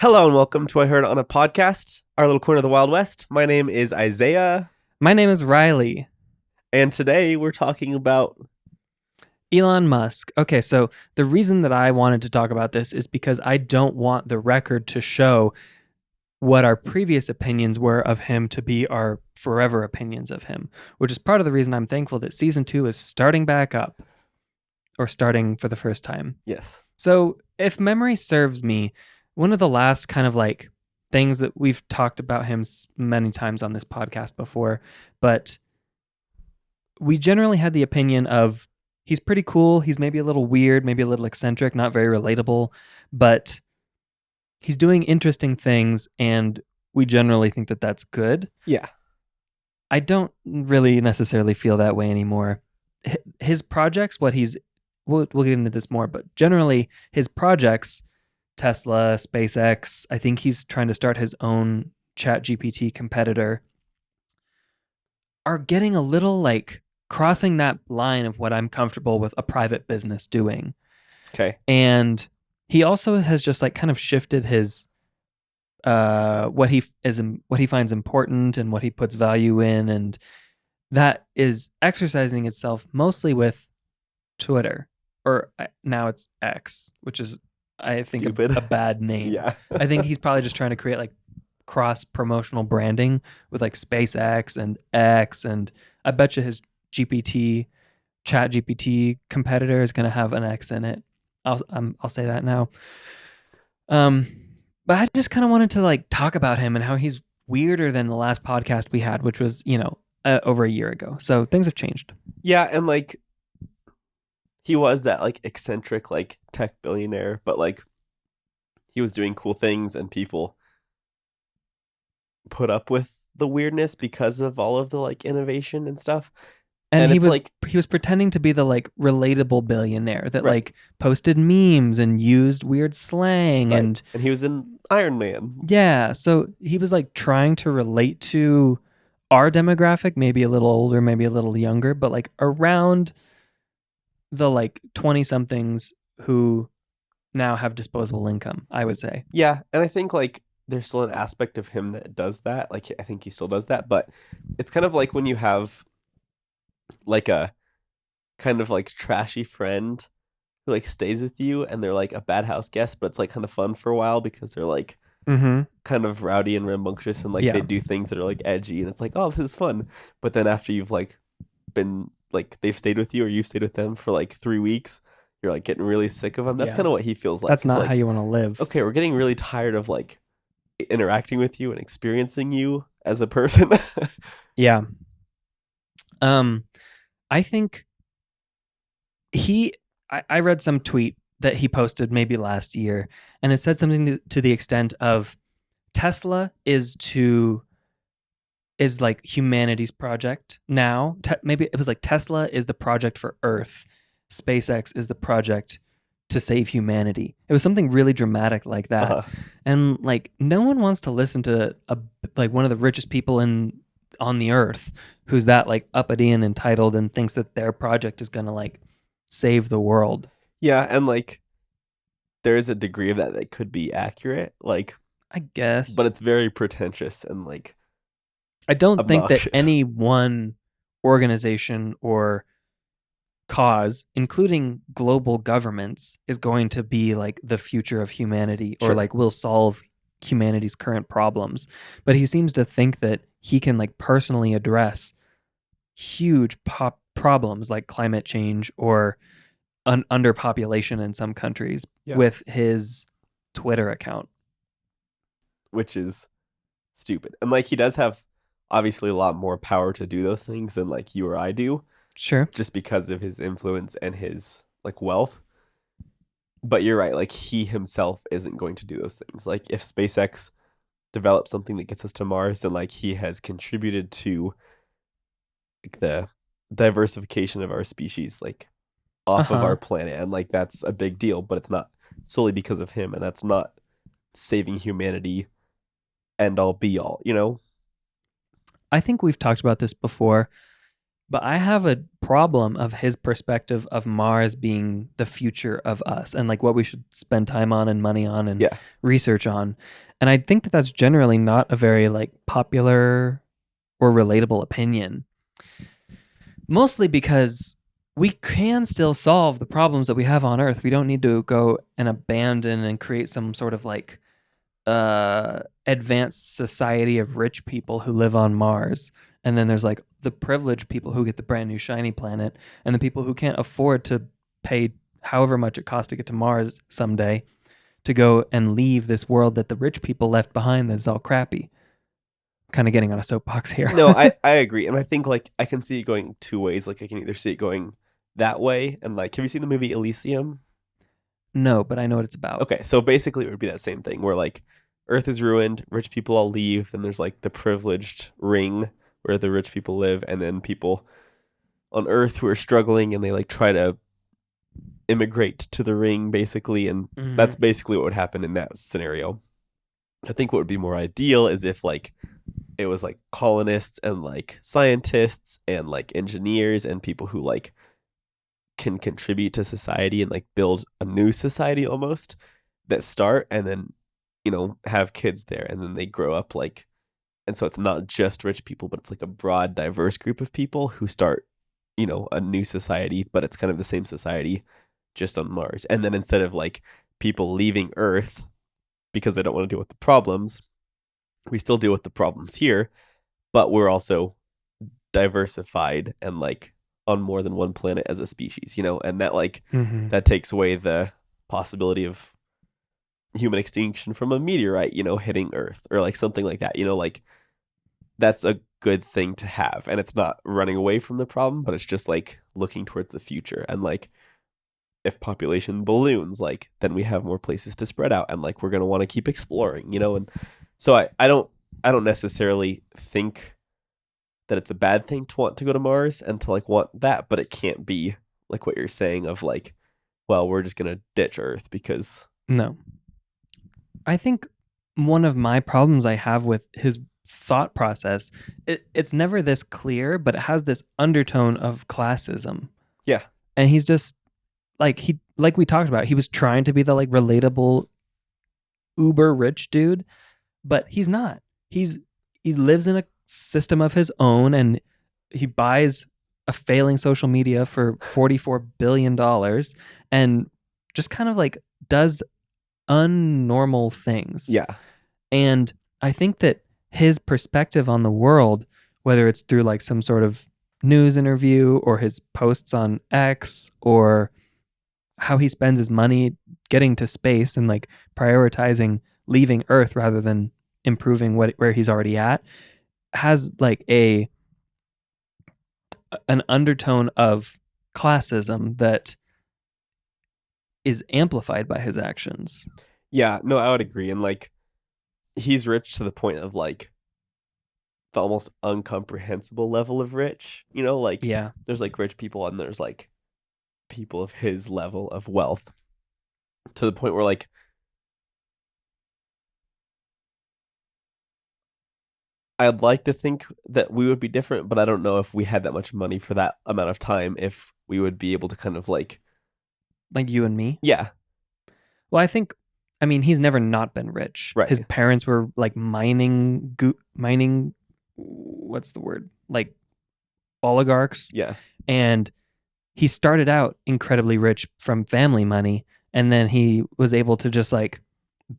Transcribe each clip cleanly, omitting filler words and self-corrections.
Hello and welcome to I Heard It on a Podcast, our little corner of the Wild West. My name is Isaiah, My name is Riley. and today we're talking about... Elon Musk. Okay, so the reason that I wanted to talk about this is because I don't want the record to show what our previous opinions were of him to be our forever opinions of him, which is part of the reason I'm thankful that season 2 is starting back up, or starting for the first time. Yes. So, if memory serves me, one of the last kind of like things that we've talked about him many times on this podcast before, but we generally had the opinion of he's pretty cool. He's maybe a little weird, maybe a little eccentric, not very relatable, but he's doing interesting things, and we generally think that that's good. Yeah. I don't really necessarily feel that way anymore. His projects, we'll get into this more, but generally his projects, Tesla, SpaceX, I think he's trying to start his own ChatGPT competitor, are getting a little like crossing that line of what I'm comfortable with a private business doing. Okay. And he also has just like kind of shifted his what he finds important and what he puts value in, and that is exercising itself mostly with Twitter, or now it's X, which is I think a bad name. Yeah. I think he's probably just trying to create like cross promotional branding with like SpaceX and X, and I bet you his Chat GPT competitor is going to have an X in it. I'll say that now. But I just kind of wanted to like talk about him and how he's weirder than the last podcast we had, which was over a year ago. So things have changed. Yeah, and like he was that like eccentric like tech billionaire, but like he was doing cool things and people put up with the weirdness because of all of the like innovation and stuff. And it's he was pretending to be the like relatable billionaire that like posted memes and used weird slang, and he was in Iron Man. Yeah, so he was like trying to relate to our demographic, maybe a little older, maybe a little younger, but like around the like 20 somethings who now have disposable income, I would say. Yeah, and I think like there's still an aspect of him that does that. Like I think he still does that, but it's kind of like when you have like a kind of like trashy friend who like stays with you and they're like a bad house guest, but it's like kind of fun for a while because they're like kind of rowdy and rambunctious and like they do things that are like edgy and it's like, oh, this is fun. But then after you've like been like they've stayed with you or you've stayed with them for like 3 weeks, you're like getting really sick of them. That's kind of what he feels like. That's not like, how you want to live. Okay, we're getting really tired of like interacting with you and experiencing you as a person. Yeah. I think I read some tweet that he posted maybe last year, and it said something to the extent of Tesla is like humanity's project now. Maybe it was like Tesla is the project for Earth. SpaceX is the project to save humanity. It was something really dramatic like that. And like no one wants to listen to like one of the richest people on the earth who's that like uppity and entitled and thinks that their project is going to like save the world. Yeah, and like there is a degree of that could be accurate, like I guess, but it's very pretentious and like I don't obnoxious. think that any one organization or cause, including global governments, is going to be like the future of humanity or like will solve humanity's current problems. But he seems to think that he can like personally address huge problems like climate change or underpopulation in some countries with his Twitter account, which is stupid. And like he does have obviously a lot more power to do those things than like you or I do. Sure. Just because of his influence and his like wealth. But you're right, like he himself isn't going to do those things. Like if SpaceX develops something that gets us to Mars, then like he has contributed to like the diversification of our species, like off of our planet. And like that's a big deal, but it's not solely because of him, and that's not saving humanity end all be all, you know? I think we've talked about this before. But I have a problem of his perspective of Mars being the future of us and like what we should spend time on and money on and Yeah. research on. And I think that that's generally not a very like popular or relatable opinion. Mostly because we can still solve the problems that we have on Earth. We don't need to go and abandon and create some sort of like advanced society of rich people who live on Mars. And then there's like the privileged people who get the brand new shiny planet, and the people who can't afford to pay however much it costs to get to Mars someday to go and leave this world that the rich people left behind that's all crappy. Kind of getting on a soapbox here. No, I agree. And I think like I can see it going two ways. Like I can either see it going that way and like have you seen the movie Elysium? No, but I know what it's about. Okay, so basically it would be that same thing where like Earth is ruined, rich people all leave, and there's like the privileged ring where the rich people live, and then people on Earth who are struggling and they like try to immigrate to the ring basically, and Mm-hmm. that's basically what would happen in that scenario. I think what would be more ideal is if like it was like colonists and like scientists and like engineers and people who like can contribute to society and like build a new society almost that start and then have kids there and then they grow up like and so it's not just rich people but it's like a broad diverse group of people who start a new society but it's kind of the same society just on Mars. And then instead of like people leaving Earth because they don't want to deal with the problems, we still deal with the problems here, but we're also diversified and like on more than one planet as a species, and that like Mm-hmm. that takes away the possibility of human extinction from a meteorite, hitting Earth or like something like that, like that's a good thing to have. And it's not running away from the problem, but it's just like looking towards the future. And like if population balloons, like then we have more places to spread out and like we're gonna want to keep exploring, and so I don't necessarily think that it's a bad thing to want to go to Mars and to like want that, but it can't be like what you're saying of like, well, we're just gonna ditch Earth because No. I think one of my problems I have with his thought process, it's never this clear, but it has this undertone of classism. yeah, And he's just like we talked about, he was trying to be the like relatable uber rich dude, but he's not. He's he lives in a system of his own, and he buys a failing social media for $44 billion and just kind of like does unnormal things. yeah, And I think that his perspective on the world, whether it's through like some sort of news interview or his posts on X or how he spends his money getting to space and like prioritizing leaving Earth rather than improving where he's already at, has like a an undertone of classism that is amplified by his actions. yeah. No, I would agree. And like he's rich to the point of like the almost incomprehensible level of rich. Like Yeah. there's like rich people and there's like people of his level of wealth to the point where like I'd like to think that we would be different, but I don't know if we had that much money for that amount of time if we would be able to kind of like Like you and me. yeah, Well, I mean, he's never not been rich. His right. parents were like mining, what's the word? Like oligarchs. Yeah. And he started out incredibly rich from family money. And then he was able to just like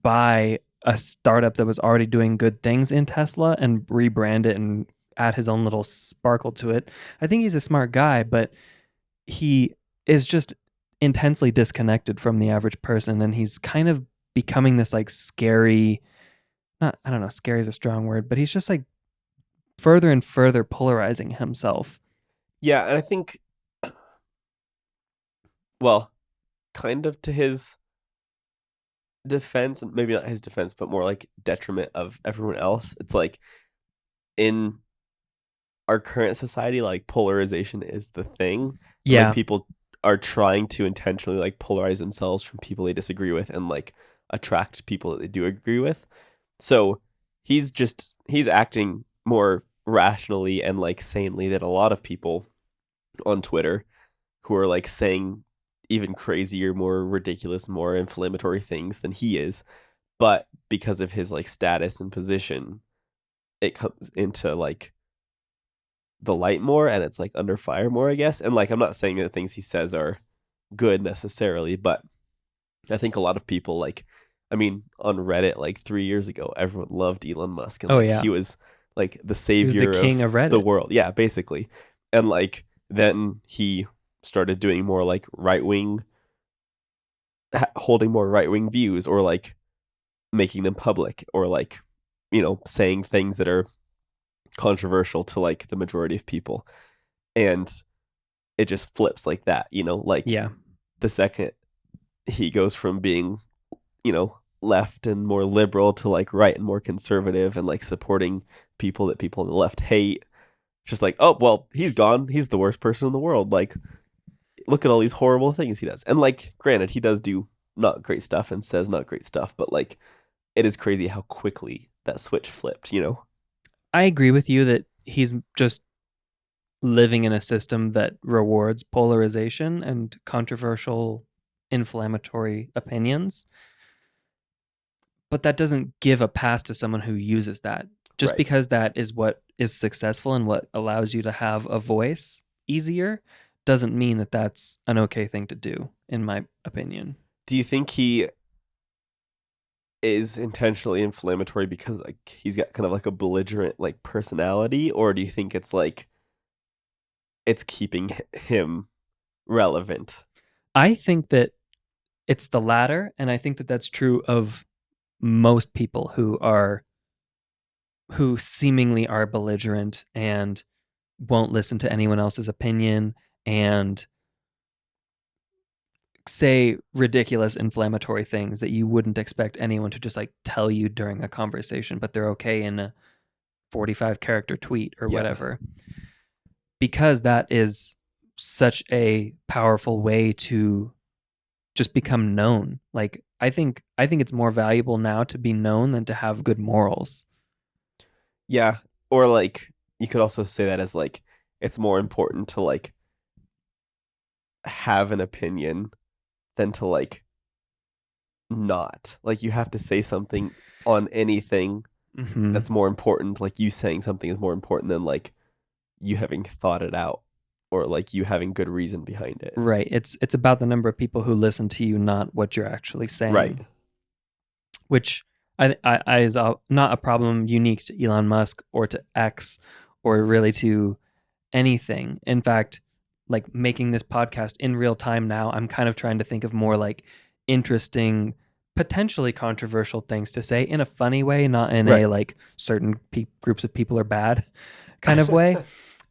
buy a startup that was already doing good things in Tesla and rebrand it and add his own little sparkle to it. I think he's a smart guy, but he is just intensely disconnected from the average person, and he's kind of becoming this like scary, not, I don't know, scary is a strong word, but he's just like further and further polarizing himself. Yeah, and I think well, kind of to his defense, and maybe not his defense, but more like detriment of everyone else. It's like in our current society, like polarization is the thing. And like Yeah. people are trying to intentionally like polarize themselves from people they disagree with and like attract people that they do agree with. So he's acting more rationally and like sanely than a lot of people. on Twitter who are like saying even crazier, more ridiculous, more inflammatory things than he is. But because of his like status and position, it comes into like the light more and it's like under fire more, I guess. And like I'm not saying that the things he says are good necessarily, but I think a lot of people like I mean, on Reddit like 3 years ago, everyone loved Elon Musk and Oh like yeah. he was like the He was the savior king of of the Reddit. world. Yeah, basically. And like then he started doing more like right wing holding more right wing views or like making them public or like saying things that are controversial to like the majority of people. And it just flips like that, like Yeah. the second he goes from being, left and more liberal to like right and more conservative and like supporting people that people on the left hate. Just like, oh, well, he's gone. He's the worst person in the world. Like, look at all these horrible things he does. And like, granted, he does do not great stuff and says not great stuff, but like, it is crazy how quickly that switch flipped. I agree with you that he's just living in a system that rewards polarization and controversial, inflammatory opinions. But that doesn't give a pass to someone who uses that. Just Right. because that is what is successful and what allows you to have a voice easier doesn't mean that that's an okay thing to do, in my opinion. Do you think he is intentionally inflammatory because like he's got kind of like a belligerent like personality, or do you think it's like it's keeping him relevant? I think that it's the latter, and I think that that's true of most people who seemingly are belligerent and won't listen to anyone else's opinion and say ridiculous inflammatory things that you wouldn't expect anyone to just like tell you during a conversation, but they're okay in a 45 character tweet or Yeah. whatever, because that is such a powerful way to just become known. Like I think it's more valuable now to be known than to have good morals. Yeah. Or like you could also say that as like it's more important to like have an opinion than to like not. Like you have to say something on anything Mm-hmm. that's more important. Like you saying something is more important than like you having thought it out or like you having good reason behind it. Right. It's about the number of people who listen to you, not what you're actually Right. saying, which I is not a problem unique to Elon Musk or to X or really to anything. In fact, like making this podcast in real time now, I'm kind of trying to think of more like interesting, potentially controversial things to say in a funny way, not in a Right. like certain groups of people are bad kind of way.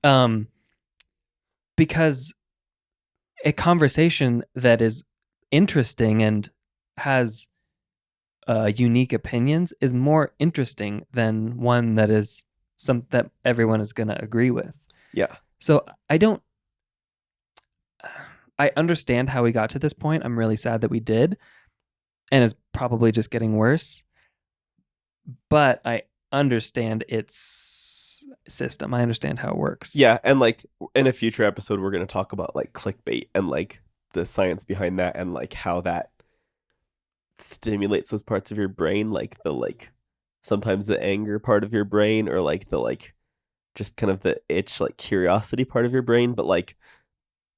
Um, because a conversation that is interesting and has unique opinions is more interesting than one that is some that everyone is going to agree with. Yeah. So I don't. I understand how we got to this point. I'm really sad that we did, and it's probably just getting worse. But I understand its system. I understand how it works. Yeah, and like in a future episode we're going to talk about like clickbait and like the science behind that and like how that stimulates those parts of your brain like the like sometimes the anger part of your brain or like the like just kind of the itch like curiosity part of your brain, but like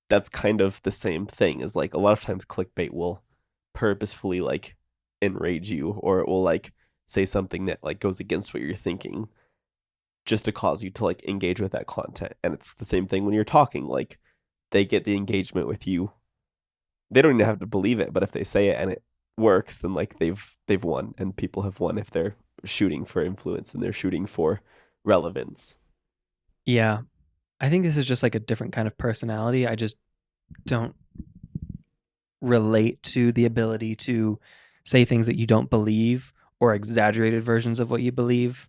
that's kind of the same thing as like a lot of times clickbait will purposefully like enrage you or it will like say something that like goes against what you're thinking just to cause you to like engage with that content. And it's the same thing when you're talking, like they get the engagement with you. They don't even have to believe it, but if they say it and it works, then like they've won and people have won if they're shooting for influence and they're shooting for relevance. Yeah. I think this is just like a different kind of personality. I just don't relate to the ability to say things that you don't believe or exaggerated versions of what you believe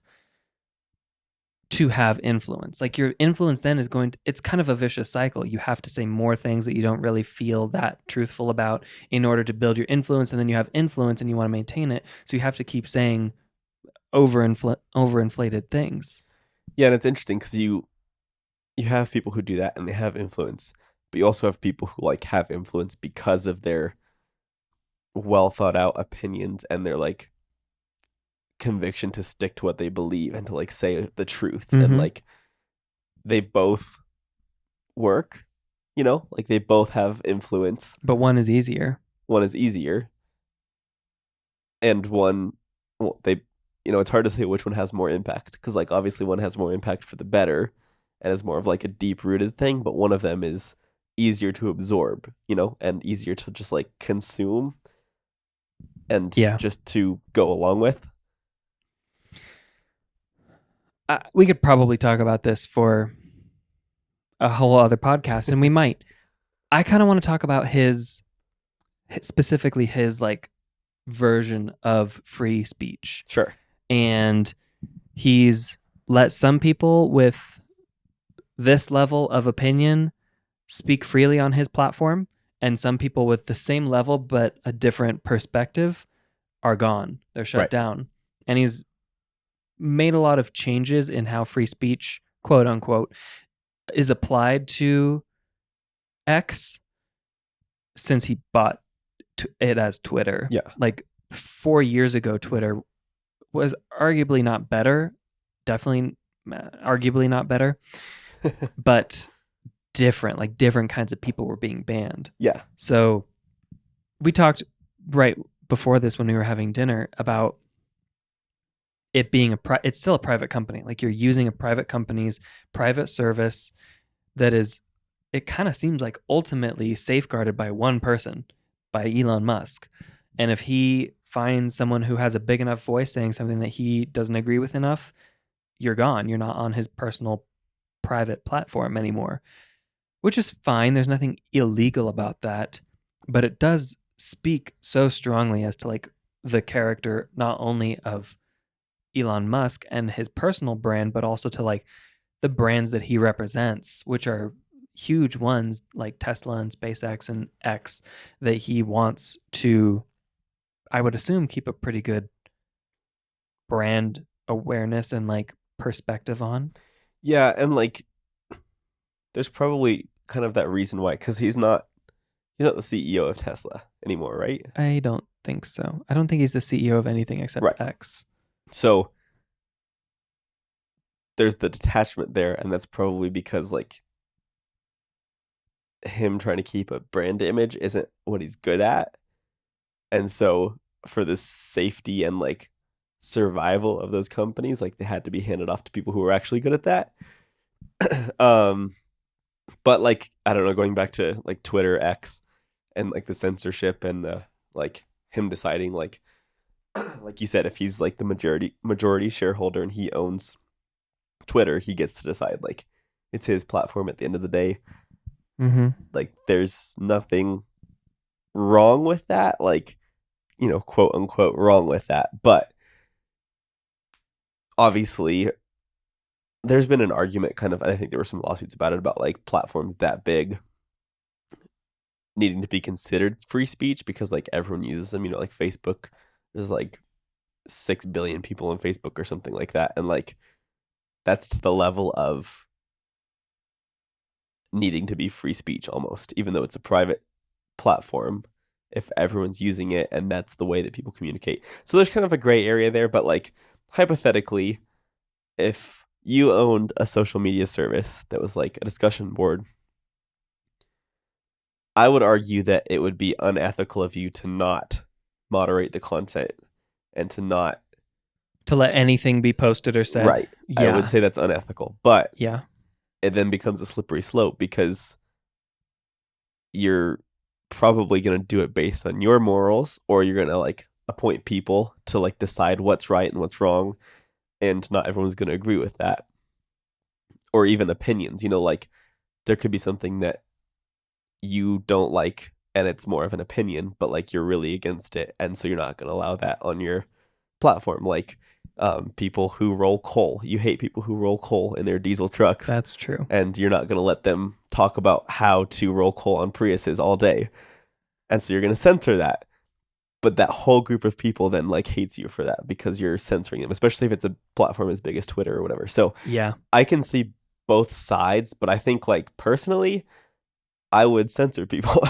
to have influence. Like your influence then is it's kind of a vicious cycle. You have to say more things that you don't really feel that truthful about in order to build your influence. And then you have influence and you want to maintain it. So you have to keep saying overinflated things. Yeah, and it's interesting because you have people who do that and they have influence, but you also have people who like have influence because of their well thought out opinions and their like conviction to stick to what they believe and to like say the truth. And Mm-hmm. like they both work, like they both have influence. But one is easier. One is easier, and one, well, it's hard to say which one has more impact because like obviously one has more impact for the better and is more of like a deep rooted thing, but one of them is easier to absorb, and easier to just like consume and Yeah. just to go along with. We could probably talk about this for a whole other podcast, and we might. I kind of want to talk about specifically his like version of free speech. Sure. And he's let some people with this level of opinion speak freely on his platform, and some people with the same level but a different perspective are gone. They're shut Right. down. And he's made a lot of changes in how free speech, quote unquote, is applied to X since he bought it as Twitter. Yeah. Like 4 years ago, Twitter was arguably not better, definitely arguably not better, but different, like different kinds of people were being banned. Yeah. So we talked right before this when we were having dinner about it being it's still a private company. Like you're using a private company's private service that is, it kind of seems like ultimately safeguarded by one person, by Elon Musk. And if he finds someone who has a big enough voice saying something that he doesn't agree with enough, you're gone. You're not on his personal private platform anymore, which is fine. There's nothing illegal about that, but it does speak so strongly as to like the character, not only of Elon Musk and his personal brand, but also to like the brands that he represents, which are huge ones like Tesla and SpaceX and X, that he wants to, I would assume, keep a pretty good brand awareness and like perspective on. Yeah, and like there's probably kind of that reason why, because he's not the CEO of Tesla anymore, right? I don't think so. I don't think he's the CEO of anything except Right. X. So there's the detachment there, and that's probably because like him trying to keep a brand image isn't what he's good at. And so for the safety and like survival of those companies, like they had to be handed off to people who were actually good at that. um but like I don't know, going back to like Twitter X and like the censorship and the like him deciding like like you said, if he's like the majority shareholder and he owns Twitter, he gets to decide like it's his platform at the end of the day. Mm-hmm. Like there's nothing wrong with that, like quote unquote wrong with that, but obviously there's been an argument kind of, and I think there were some lawsuits about it, about like platforms that big needing to be considered free speech because like everyone uses them, like Facebook, there's like 6 billion people on Facebook or something like that, and like that's the level of needing to be free speech almost, even though it's a private platform, if everyone's using it and that's the way that people communicate. So there's kind of a gray area there, but like hypothetically, if you owned a social media service that was like a discussion board, I would argue that it would be unethical of you to not moderate the content and to not. To let anything be posted or said. Right. I would Yeah. say that's unethical, but Yeah. it then becomes a slippery slope because you're probably going to do it based on your morals, or you're going to like appoint people to like decide what's right and what's wrong, and not everyone's going to agree with that. Or even opinions, like there could be something that you don't like and it's more of an opinion, but like you're really against it, and so you're not going to allow that on your platform. Like people who roll coal, you hate people who roll coal in their diesel trucks. That's true. And you're not going to let them talk about how to roll coal on Priuses all day, and so you're going to censor that. But that whole group of people then like hates you for that because you're censoring them, especially if it's a platform as big as Twitter or whatever. So Yeah. I can see both sides, but I think like personally, I would censor people.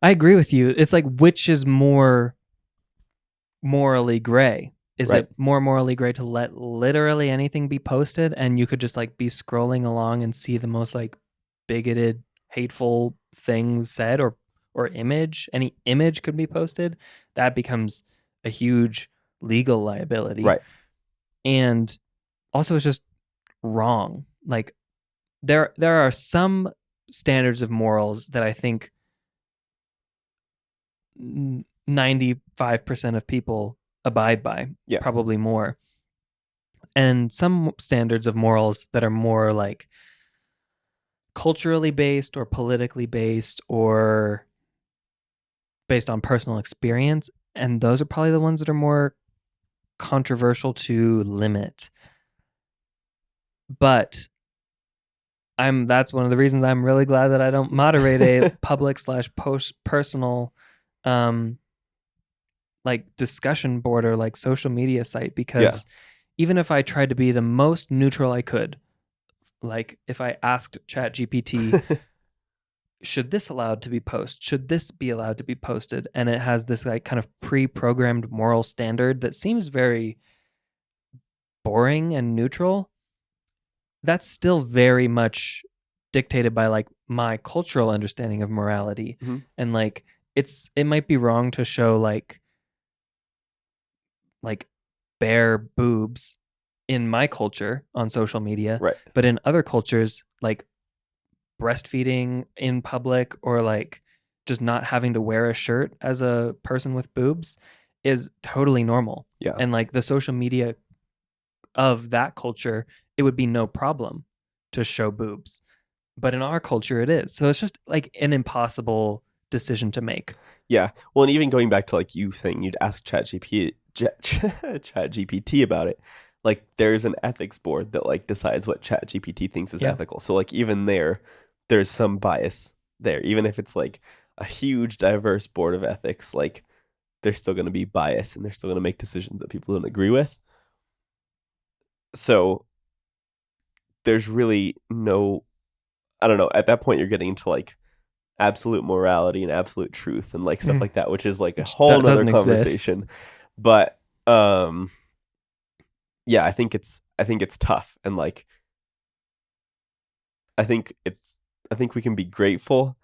I agree with you. It's like, which is more morally gray? Is Right. it more morally gray to let literally anything be posted and you could just like be scrolling along and see the most like bigoted, hateful thing said, or image? Any image could be posted. That becomes a huge legal liability. Right. And also it's just wrong. Like there are some standards of morals that I think 95% of people abide by, Yeah. probably more. And some standards of morals that are more like culturally based or politically based or based on personal experience. And those are probably the ones that are more controversial to limit. But that's one of the reasons I'm really glad that I don't moderate a public slash post personal um like discussion board or like social media site, Yeah. because even if I tried to be the most neutral I could, like if I asked ChatGPT, should this allowed to be posted? Should this be allowed to be posted? And it has this like kind of pre-programmed moral standard that seems very boring and neutral. That's still very much dictated by like my cultural understanding of morality. Hmm. And like it might be wrong to show like bare boobs in my culture on social media, Right. but in other cultures, like breastfeeding in public or like just not having to wear a shirt as a person with boobs is totally normal. Yeah. And like the social media of that culture, it would be no problem to show boobs. But in our culture, it is. So it's just like an impossible decision to make. Yeah. Well, and even going back to like you saying you'd ask ChatGPT about it, like there's an ethics board that like decides what ChatGPT thinks is Yeah. ethical. So like even there's some bias there. Even if it's like a huge diverse board of ethics, like there's still going to be bias and they're still going to make decisions that people don't agree with. So there's really no, I don't know, at that point you're getting into like absolute morality and absolute truth and like stuff Mm. like that, which is like a Which whole nother doesn't exist. conversation. But yeah, I think it's tough. And like I think it's I think we can be grateful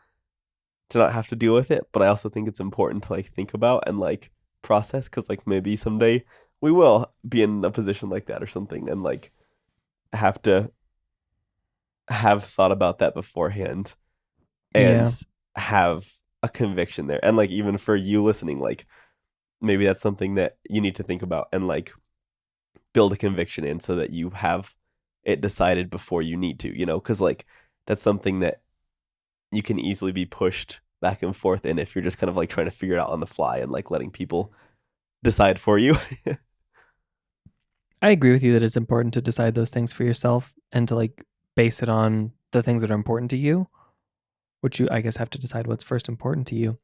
to not have to deal with it, but I also think it's important to like think about and like process, because like maybe someday we will be in a position like that or something and like have to have thought about that beforehand Yeah. and have a conviction there. And like even for you listening, like maybe that's something that you need to think about and like build a conviction in so that you have it decided before you need to, because like that's something that you can easily be pushed back and forth in if you're just kind of like trying to figure it out on the fly and like letting people decide for you. I agree with you that it's important to decide those things for yourself and to like base it on the things that are important to you, which you, I guess, have to decide what's first important to you.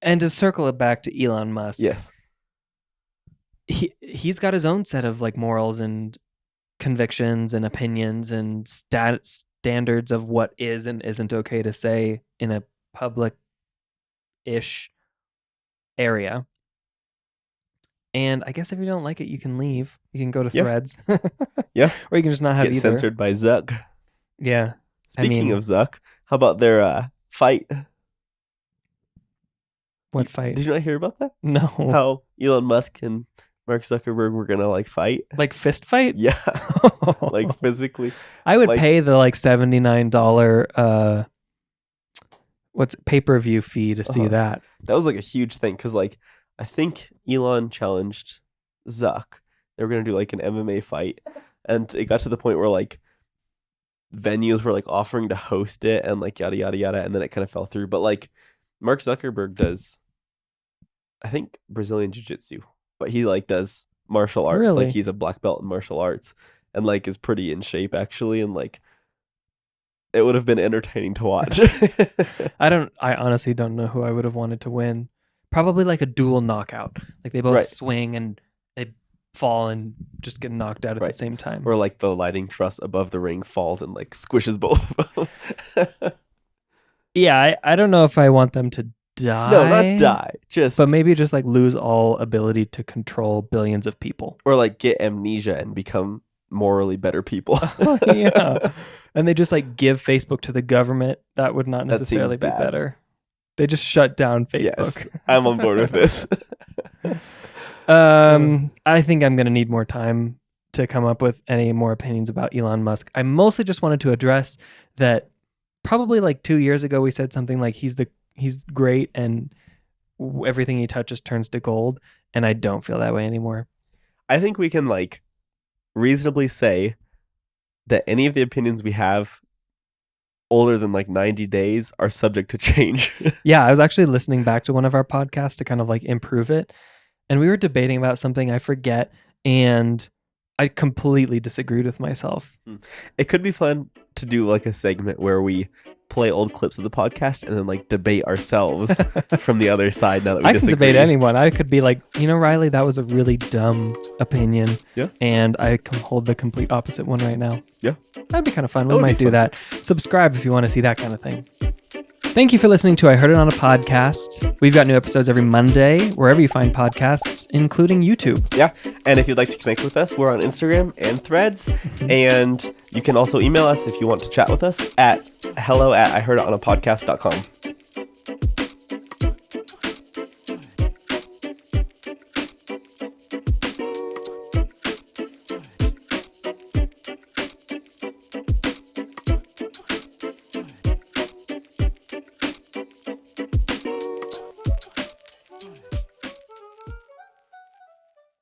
And to circle it back to Elon Musk, Yes. he's got his own set of like morals and convictions and opinions and standards of what is and isn't okay to say in a public-ish area. And I guess if you don't like it, you can leave. You can go to Yeah. Threads, Yeah. or you can just not have Get either. censored by Zuck. Yeah, I Speaking mean, of Zuck, how about their fight? what fight? Did you not hear about that? No, How Elon Musk and Mark Zuckerberg were gonna like fight? like fist fight. Yeah, like physically. I would Like, pay the like $79 what's pay-per-view fee to see uh-huh. that. That was like a huge thing because like I think Elon challenged Zuck. They were gonna do like an MMA fight, and it got to the point where like venues were like offering to host it and like yada yada yada, and then it kind of fell through. But like Mark Zuckerberg does, I think Brazilian jiu-jitsu, but he like does martial arts. Like Really? he's a black belt in martial arts and like is pretty in shape actually, and like it would have been entertaining to watch. I honestly don't know who I would have wanted to win. Probably like a dual knockout. Like they both Right. swing and they fall and just get knocked out at the Right. same time. Or like the lighting truss above the ring falls and like squishes both of them. Yeah, I don't know if I want them to die. No, not die. Just But maybe just like lose all ability to control billions of people. or like get amnesia and become morally better people. Oh, yeah. And they just like give Facebook to the government. That would not That necessarily seems be bad. better. They just shut down Yes, Facebook. I'm on board with this. I think I'm going to need more time to come up with any more opinions about Elon Musk. I mostly just wanted to address that probably like 2 years ago we said something like he's great and everything he touches turns to gold, and I don't feel that way anymore. I think we can like reasonably say that any of the opinions we have older than like 90 days are subject to change. Yeah, I was actually listening back to one of our podcasts to kind of like improve it, and we were debating about something I forget, and I completely disagreed with myself. It could be fun to do like a segment where we play old clips of the podcast and then like debate ourselves from the other side now that we I disagree. can debate anyone. I could be like, Riley, that was a really dumb opinion. Yeah. And I can hold the complete opposite one right now. Yeah. That'd be kind of fun. That We would be might do fun. that. Subscribe if you want to see that kind of thing. Thank you for listening to I Heard It on a Podcast. We've got new episodes every Monday, wherever you find podcasts, including YouTube. Yeah. And if you'd like to connect with us, we're on Instagram and Threads. And you can also email us if you want to chat with us at hello@ihearditonapodcast.com.